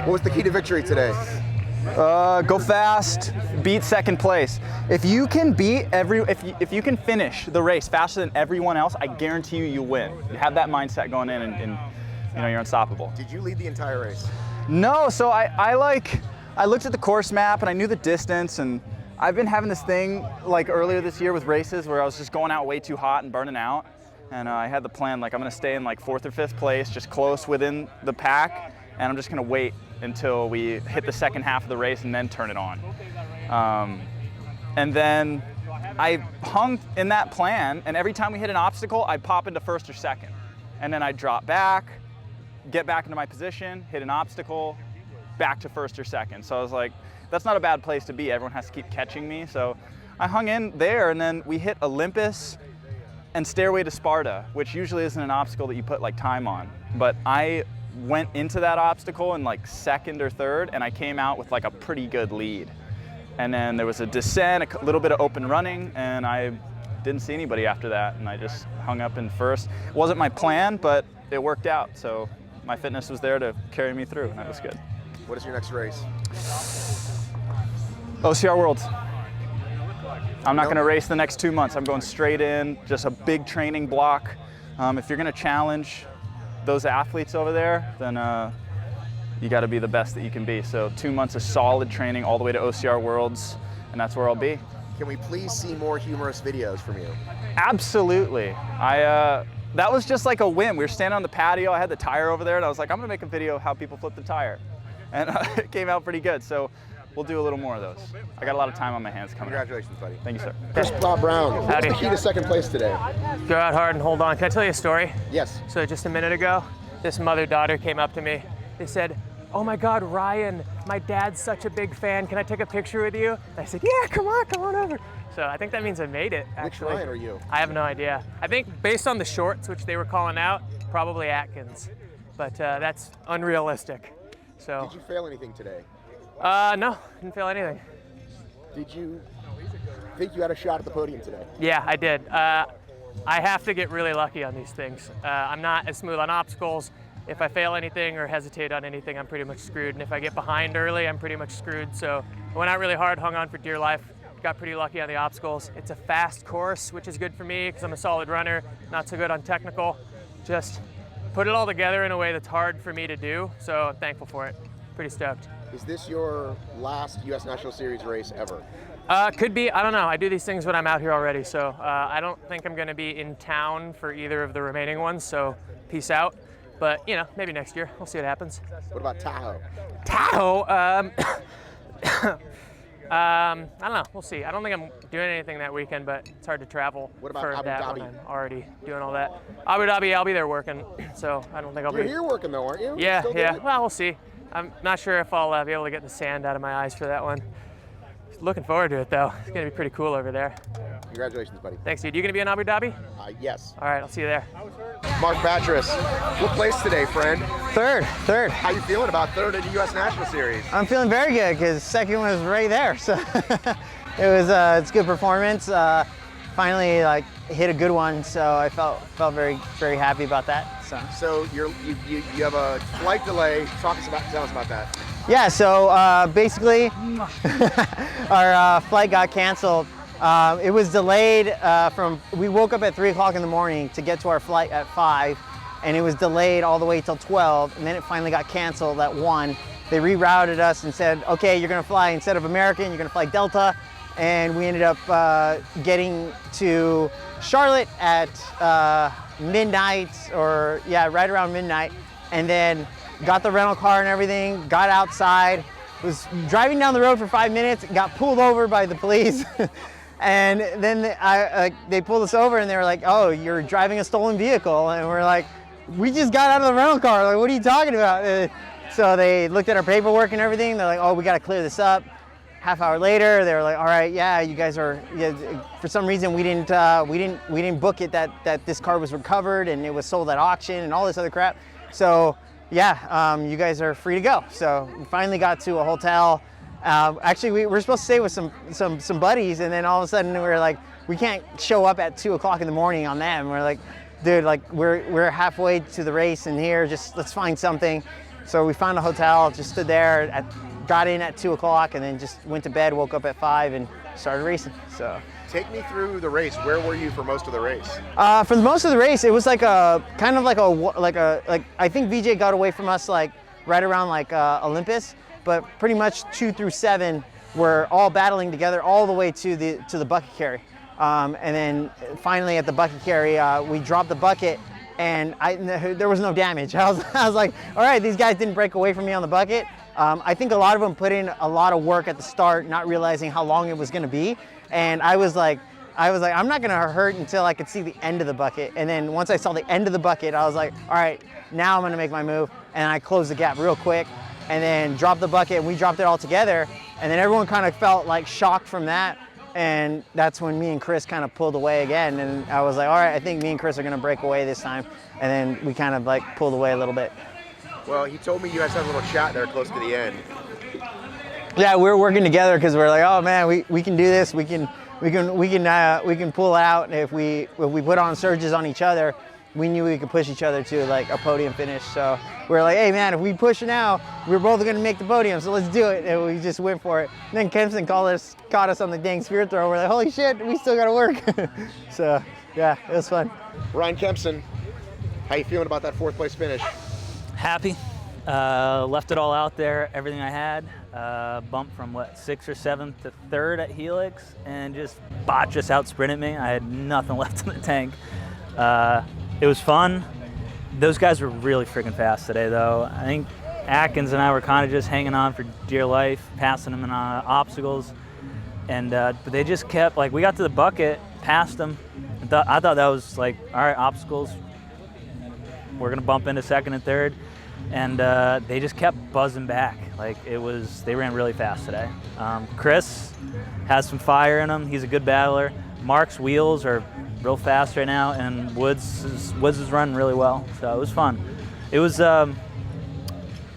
What was the key to victory today? Go fast, beat second place. If you can if you can finish the race faster than everyone else, I guarantee you win. You have that mindset going in, and you know you're unstoppable. Did you lead the entire race? No, so I looked at the course map and I knew the distance, and I've been having this thing like earlier this year with races where I was just going out way too hot and burning out, and I had the plan like I'm gonna stay in like 4th or 5th place, just close within the pack, and I'm just gonna wait until we hit the second half of the race and then turn it on. And then I hung in that plan, and every time we hit an obstacle, I'd pop into 1st or 2nd. And then I'd drop back, get back into my position, hit an obstacle, back to 1st or 2nd. So I was like, that's not a bad place to be. Everyone has to keep catching me. So I hung in there, and then we hit Olympus and Stairway to Sparta, which usually isn't an obstacle that you put like time on. But I went into that obstacle in like 2nd or 3rd, and I came out with like a pretty good lead. And then there was a descent, a little bit of open running, and I didn't see anybody after that, and I just hung up in 1st. It wasn't my plan, but it worked out. So my fitness was there to carry me through, and that was good. What is your next race? OCR Worlds. I'm not gonna race the next 2 months. I'm going straight in, just a big training block. If you're gonna challenge those athletes over there, then you got to be the best that you can be. So 2 months of solid training all the way to OCR Worlds, and that's where I'll be. Can we please see more humorous videos from you? Absolutely. That was just like a win. We were standing on the patio. I had the tire over there, and I was like, I'm gonna make a video of how people flip the tire, and it came out pretty good. So we'll do a little more of those. I got a lot of time on my hands coming. Congratulations, buddy. Thank you, sir. Kris Brown, what's the key to 2nd place today? Go out hard and hold on. Can I tell you a story? Yes. So just a minute ago, this mother-daughter came up to me. They said, "Oh my God, Ryan, my dad's such a big fan. Can I take a picture with you?" And I said, "Yeah, come on over." So I think that means I made it, actually. Which Ryan are you? I have no idea. I think based on the shorts, which they were calling out, probably Atkins. But that's unrealistic. So. Did you fail anything today? No, didn't fail anything. Did you think you had a shot at the podium today? Yeah, I did. I have to get really lucky on these things. I'm not as smooth on obstacles. If I fail anything or hesitate on anything, I'm pretty much screwed. And if I get behind early, I'm pretty much screwed. So I went out really hard, hung on for dear life, got pretty lucky on the obstacles. It's a fast course, which is good for me because I'm a solid runner, not so good on technical. Just put it all together in a way that's hard for me to do. So I'm thankful for it. Pretty stoked. Is this your last U.S. National Series race ever? Could be. I don't know. I do these things when I'm out here already, so I don't think I'm going to be in town for either of the remaining ones, so peace out. But, you know, maybe next year. We'll see what happens. What about Tahoe? Tahoe? I don't know. We'll see. I don't think I'm doing anything that weekend, but it's hard to travel What about for Abu that Dhabi? when I'm already doing all that. Abu Dhabi, I'll be there working, so I don't think I'll You're be. here working though, aren't you? Yeah, Still yeah. doing it? Well, we'll see. I'm not sure if I'll be able to get the sand out of my eyes for that one. Looking forward to it, though. It's going to be pretty cool over there. Congratulations, buddy. Thanks, dude. You going to be in Abu Dhabi? Yes. All right, I'll see you there. Mark Batres, what place today, friend? Third. How you feeling about 3rd in the U.S. National Series? I'm feeling very good because 2nd was right there. So it's good performance. Finally, like hit a good one. So I felt very, very happy about that. So you have a flight delay. Tell us about that. Yeah. So basically, our flight got canceled. It was delayed we woke up at 3 o'clock in the morning to get to our flight at 5, and it was delayed all the way till 12, and then it finally got canceled at 1. They rerouted us and said, okay, you're gonna fly, instead of American, you're gonna fly Delta, and we ended up getting to Charlotte at midnight, right around midnight, and then got the rental car and everything, got outside, was driving down the road for 5 minutes, got pulled over by the police. And then they pulled us over and they were like, oh, you're driving a stolen vehicle. And we're like, we just got out of the rental car. Like, what are you talking about? So they looked at our paperwork and everything. They're like, oh, we got to clear this up. Half hour later, they were like, all right, yeah, you guys are, for some reason we didn't book it that this car was recovered and it was sold at auction and all this other crap. So yeah, you guys are free to go. So we finally got to a hotel. Actually, we were supposed to stay with some buddies, and then all of a sudden we were like, we can't show up at 2 o'clock in the morning on them. We're like, dude, like we're halfway to the race, and here, just let's find something. So we found a hotel, just stood there, got in at 2 o'clock, and then just went to bed, woke up at 5, and started racing. So. Take me through the race. Where were you for most of the race? For most of the race, it was like I think Veejay got away from us like right around like Olympus, but pretty much 2 through 7 were all battling together all the way to the bucket carry. And then finally at the bucket carry, we dropped the bucket, and there was no damage. I was like, all right, these guys didn't break away from me on the bucket. I think a lot of them put in a lot of work at the start, not realizing how long it was going to be. And I was like, I'm not going to hurt until I could see the end of the bucket. And then once I saw the end of the bucket, I was like, all right, now I'm going to make my move. And I closed the gap real quick, and then dropped the bucket, and we dropped it all together. And then everyone kind of felt like shocked from that. And that's when me and Kris kind of pulled away again. And I was like, all right, I think me and Kris are going to break away this time. And then we kind of like pulled away a little bit. Well, he told me you guys had a little chat there close to the end. Yeah, we were working together because we're like, oh man, we can do this. We can pull out. If we put on surges on each other, we knew we could push each other to like a podium finish. So we're like, hey man, if we push now, we're both gonna make the podium. So let's do it. And we just went for it. And then Kempson caught us on the dang spear throw. We're like, holy shit, we still gotta work. So yeah, it was fun. Ryan Kempson, how you feeling about that 4th place finish? Happy. Left it all out there, everything I had. Bumped from 6th or 7th to 3rd at Helix, and just Batres out sprinted me. I had nothing left in the tank. It was fun. Those guys were really freaking fast today, though. I think Atkins and I were kind of just hanging on for dear life, passing them in obstacles, and but they just kept we got to the bucket, passed them. I thought that was like, all right, obstacles. We're gonna bump into 2nd and 3rd. And they just kept buzzing back. They ran really fast today. Kris has some fire in him. He's a good battler. Mark's wheels are real fast right now, and Woods is running really well. So it was fun. It was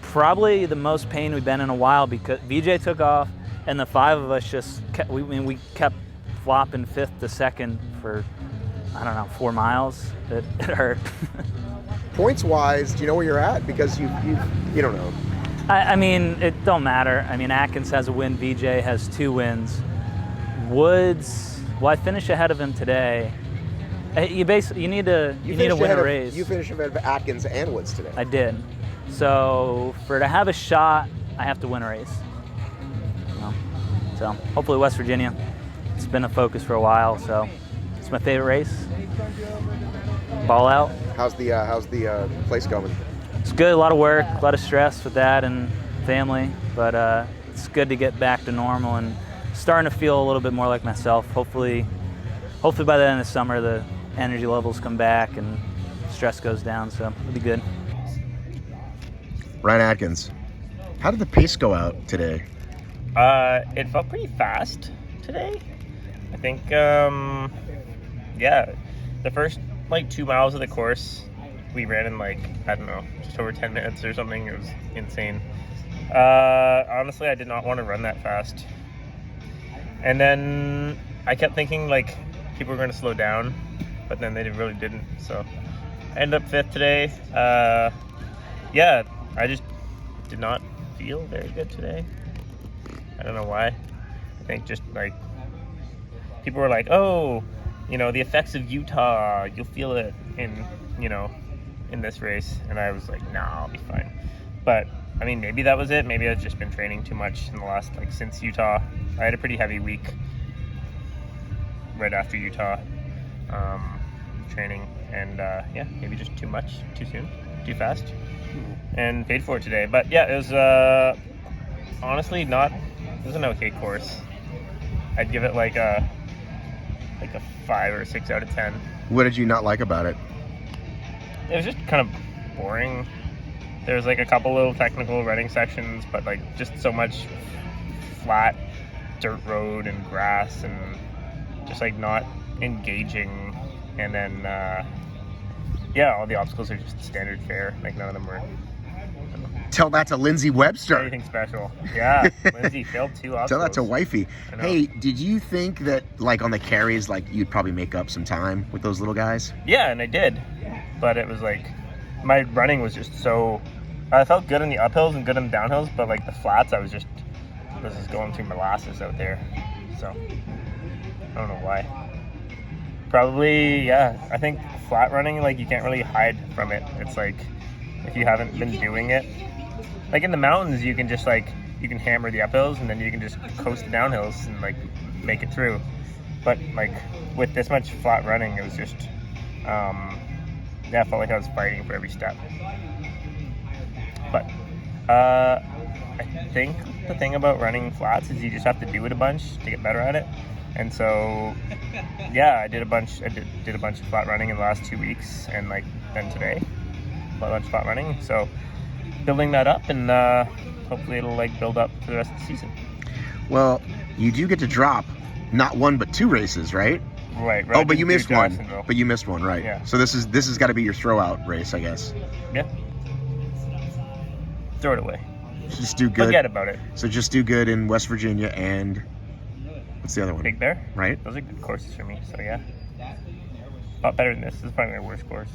probably the most pain we've been in a while because Veejay took off, and the 5 of us just kept, we kept flopping 5th to 2nd for, I don't know, 4 miles. It hurt. Points wise, do you know where you're at? Because you don't know. I mean, it don't matter. I mean, Atkins has a win. Veejay has 2 wins. Woods, well, I finished ahead of him today. You need to win a race. You finished ahead of Atkins and Woods today. I did. So to have a shot, I have to win a race. So hopefully West Virginia. It's been a focus for a while, so it's my favorite race. Ball out. How's the place going? It's good. A lot of work, a lot of stress with that and family, but it's good to get back to normal and starting to feel a little bit more like myself. Hopefully by the end of the summer, the energy levels come back and stress goes down, so it'll be good. Ryan Atkins, how did the pace go out today? It felt pretty fast today. I think, the first 2 miles of the course, we ran in I don't know, just over 10 minutes or something. It was insane. Honestly, I did not want to run that fast. And then I kept thinking people were going to slow down, but then they really didn't. So I ended up 5th today. I just did not feel very good today. I don't know why. I think just people were like, oh, the effects of Utah, you'll feel it in this race. And I was like, nah, I'll be fine. But I mean, maybe that was it. Maybe I've just been training too much in the last, since Utah. I had a pretty heavy week right after Utah training. And maybe just too much, too soon, too fast. And paid for it today. But yeah, it was honestly it was an okay course. I'd give it a 5 or 6 out of 10. What did you not like about it? It was just kind of boring. There was a couple little technical running sections, but just so much flat dirt road and grass and just not engaging. And then all the obstacles are just standard fare. None of them were. Tell that to Lindsay Webster. Anything special. Yeah, Lindsay failed 2 obstacles. Tell that to wifey. Hey, did you think that on the carries you'd probably make up some time with those little guys? Yeah, and I did. But it was my running was just so I felt good in the uphills and good in the downhills, but like the flats, this is going through molasses out there. So I don't know why. Probably, yeah. I think flat running, like, you can't really hide from it. It's like, if you haven't been doing it, like in the mountains, you can just like, you can hammer the uphills and then you can just coast the downhills and like make it through. But like with this much flat running, it was just, I felt like I was fighting for every step. But I think the thing about running flats is you just have to do it a bunch to get better at it. And so, yeah, I did a bunch of flat running in the last 2 weeks, and like then today, a bunch of flat running. So building that up, and hopefully it'll like build up for the rest of the season. Well, you do get to drop not 1 but 2 races, right? Right. Oh, but you missed one. Jacksonville. But you missed one, right? Yeah. So this has got to be your throwout race, I guess. Yeah. Throw it away. Just do good. Forget about it. So just do good in West Virginia and what's the other one? Big Bear. Right. Those are good courses for me. So yeah. A lot better than this. This is probably my worst course.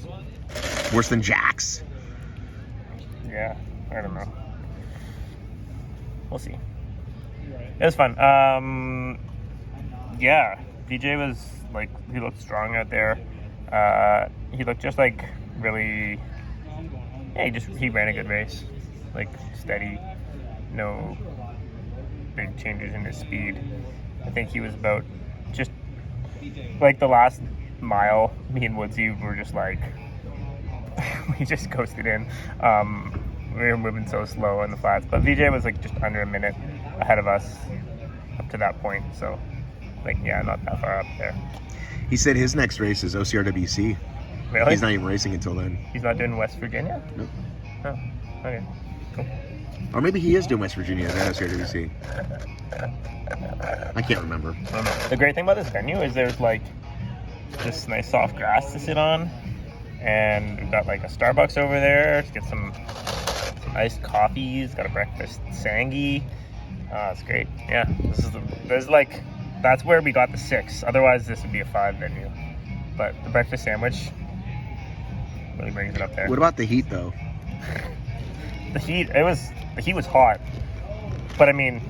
Worse than Jack's. Yeah. I don't know. We'll see. It was fun. Yeah. Veejay was like, he looked strong out there. He looked just like really, yeah, he ran a good race. Like steady, no big changes in his speed. I think he was about just like the last mile, me and Woodsy were just like, we just coasted in. We were moving so slow in the flats, but Veejay was like just under a minute ahead of us up to that point. So like, yeah, not that far up there. He said his next race is OCRWC. Really? He's not even racing until then. He's not doing West Virginia? Nope. Oh, okay. Cool. Or maybe he is doing West Virginia at OCRWC. I can't remember. I don't know. The great thing about this venue is there's like this nice soft grass to sit on, and we've got like a Starbucks over there to get some iced coffees. Got a breakfast sangy. It's great. Yeah, that's where we got the 6. Otherwise, this would be a 5 venue. But the breakfast sandwich really brings it up there. What about the heat, though? The heat was hot, but I mean,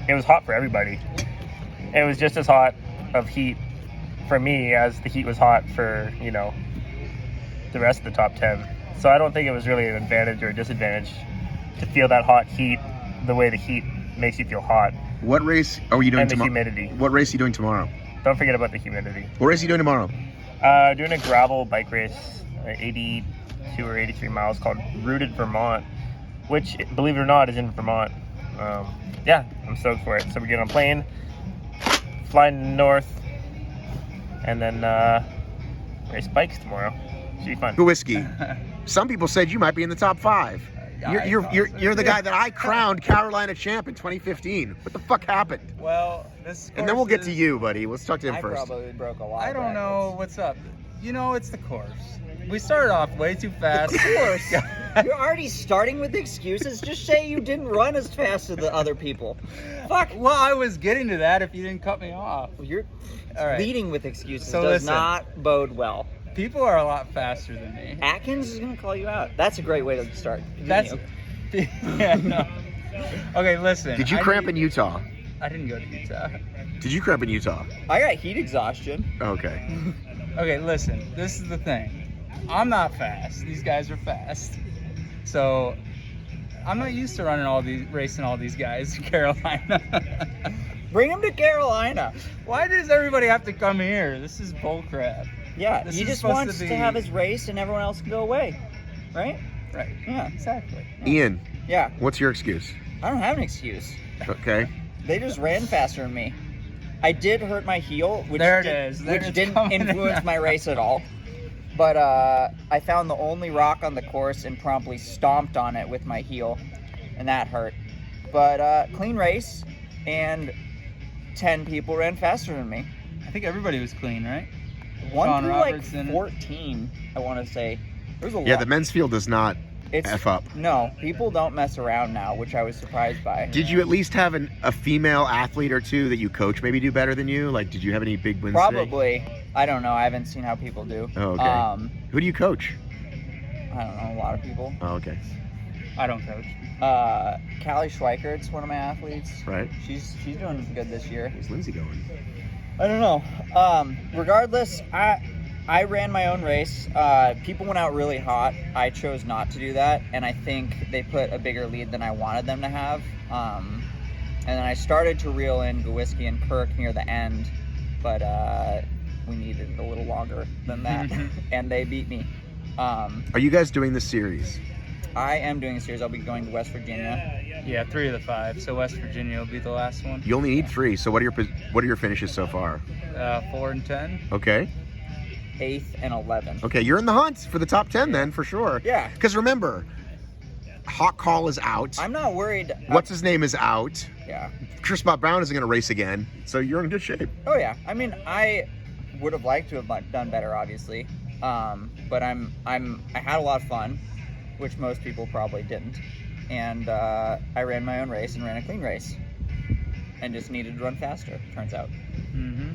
it was hot for everybody. It was just as hot of heat for me as the heat was hot for, you know, the rest of the top 10. So I don't think it was really an advantage or a disadvantage to feel that hot heat the way the heat makes you feel hot. What race are you doing tomorrow? And the humidity. What race are you doing tomorrow? Don't forget about the humidity. What race are you doing tomorrow? Doing a gravel bike race, 82 or 83 miles, called Rooted Vermont, which, believe it or not, is in Vermont. Yeah, I'm stoked for it. So we get on a plane, fly north, and then race bikes tomorrow. Should be fun. Gowiski. Some people said you might be in the top 5. You're the guy that I crowned Carolina champ in 2015. What the fuck happened? Well, this And then we'll get to you, buddy. Let's talk to him I first. probably broke a lot. I of don't know brackets. what's up. You know, it's the course. We started off way too fast. Of course. You're already starting with excuses. Just say you didn't run as fast as the other people. Fuck. Well, I was getting to that if you didn't cut me off. You're All right. leading with excuses. So does listen. not bode well. People are a lot faster than me. Atkins is going to call you out. That's a great way to start. That's Continue. yeah, no. Okay, listen. Did you cramp in Utah? I didn't go to Utah. Did you cramp in Utah? I got heat exhaustion. Okay. Okay, listen. This is the thing. I'm not fast. These guys are fast. So I'm not used to racing all these guys in Carolina. Bring him to Carolina. Why does everybody have to come here? This is bullcrap. Yeah, This he is just supposed wants to to be- have his race and everyone else can go away. Right? Right. Yeah. Exactly. Ian, Yeah. what's your excuse? I don't have an excuse. Okay. They just ran faster than me. I did hurt my heel, which, There it is. There which it's didn't coming influence out. my race at all. But I found the only rock on the course and promptly stomped on it with my heel, and that hurt. But clean race, and 10 people ran faster than me. I think everybody was clean, right? One Sean through Robertson. like 14, I want to say. There's a lot. Yeah, the men's field does not It's F up. No, people don't mess around now, which I was surprised by. Did you at least have a female athlete or two that you coach maybe do better than you? Like, did you have any big wins today? Probably. I don't know. I haven't seen how people do. Oh, okay. Who do you coach? I don't know. A lot of people. Oh, okay. I don't coach. Callie Schweikert's one of my athletes. Right. She's doing good this year. Where's Lindsay going? I don't know. Regardless, I ran my own race. People went out really hot. I chose not to do that, and I think they put a bigger lead than I wanted them to have. And then I started to reel in Gowiski and Kirk near the end, but we needed it a little longer than that, and they beat me. Are you guys doing the series? I am doing a series. I'll be going to West Virginia. Yeah, 3 of the 5. So West Virginia will be the last one. You only need 3. So what are your finishes so far? 4 and 10. Okay. 8th and 11th. Okay, you're in the hunt for the top 10 then, for sure. Yeah. Because remember, Hawk Call is out. I'm not worried. What's his name is out. Yeah. Chris Brown isn't going to race again, so you're in good shape. Oh yeah. I mean, I would have liked to have done better, obviously. But I had a lot of fun, which most people probably didn't. And I ran my own race and ran a clean race, and just needed to run faster. Turns out. Mm-hmm.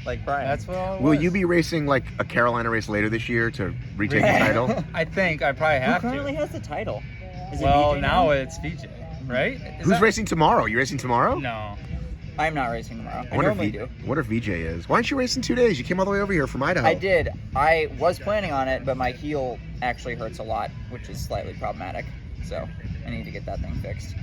Like Brian. That's what it Will was. you be racing like a Carolina race later this year to retake the title? I think I probably have Who currently to. has the title? Is Well, it Veejay now it's Veejay, right? Who's racing tomorrow? You racing tomorrow? No. I'm not racing tomorrow. I wonder normally if do. What if Veejay is? Why don't you race in 2 days? You came all the way over here from Idaho. I did. I was planning on it, but my heel actually hurts a lot, which is slightly problematic. So I need to get that thing fixed.